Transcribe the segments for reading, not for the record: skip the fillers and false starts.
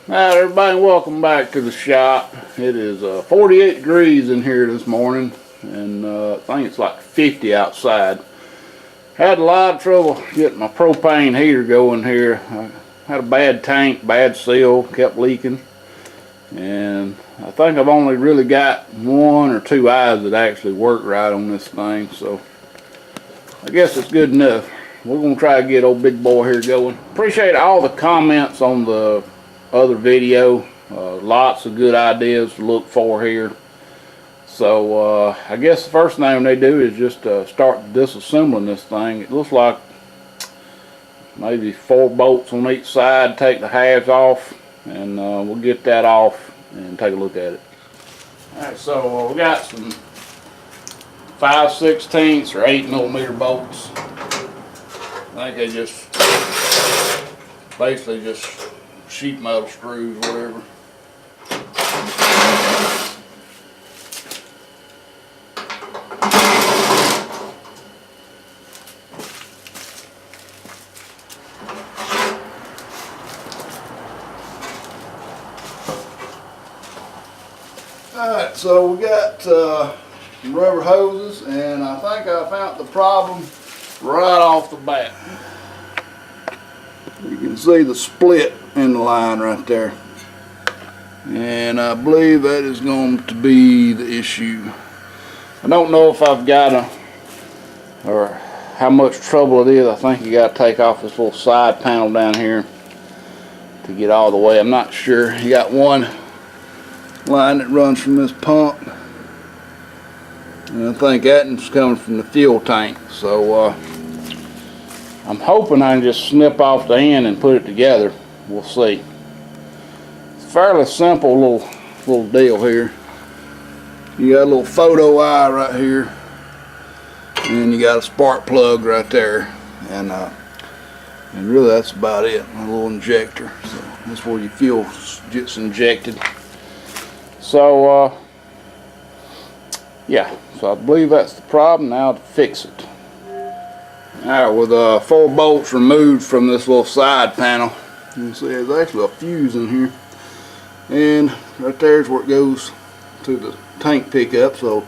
Alright, everybody, welcome back to the shop. It is 48 degrees in here this morning, and I think it's like 50 outside. Had a lot of trouble getting my propane heater going here. I had a bad tank, bad seal, kept leaking, and I think I've only really got 1 or 2 eyes that actually work right on this thing, so I guess it's good enough. We're going to try to get old big boy here going. Appreciate all the comments on the other video. Lots of good ideas to look for here. So I guess the first thing they do is just start disassembling this thing. It looks like maybe 4 bolts on each side. Take the halves off, and we'll get that off and take a look at it. Alright, so we got some 5/16 or 8mm bolts. I think they just basically just sheet metal screws, whatever. Alright, so we got some rubber hoses, and I think I found the problem right off the bat. You can see the split in the line right there, and I believe that is going to be the issue. I don't know if I've got or how much trouble it is. I think you got to take off this little side panel down here to get all the way. I'm not sure. You got one line that runs from this pump, and I think that one's coming from the fuel tank. So I'm hoping I can just snip off the end and put it together. We'll see. It's a fairly simple little deal here. You got a little photo eye right here, and you got a spark plug right there, and really that's about it. A little injector. So that's where your fuel gets injected. So yeah, so I believe that's the problem. Now to fix it. Alright, with 4 bolts removed from this little side panel, you can see there's actually a fuse in here, and right there's where it goes to the tank pickup. So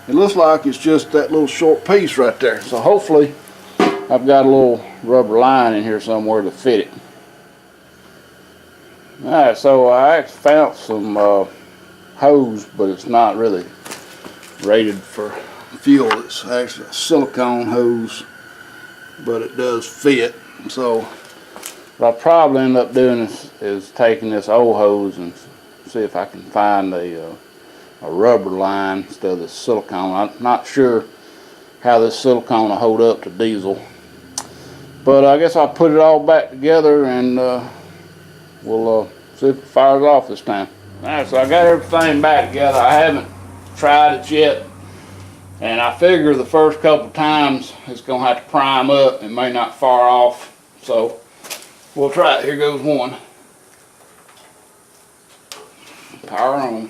it looks like it's just that little short piece right there. So hopefully I've got a little rubber line in here somewhere to fit it. Alright, so I actually found some hose, but it's not really rated for fuel. It's actually a silicone hose, but it does fit. So what I'll probably end up doing is taking this old hose and see if I can find a rubber line instead of this silicone. I'm not sure how this silicone will hold up to diesel, but I guess I'll put it all back together, and we'll see if it fires off this time. Alright, so I got everything back together. I haven't tried it yet, and I figure the first couple times it's going to have to prime up. It may not fire off, so we'll try it. Here goes one. Power on.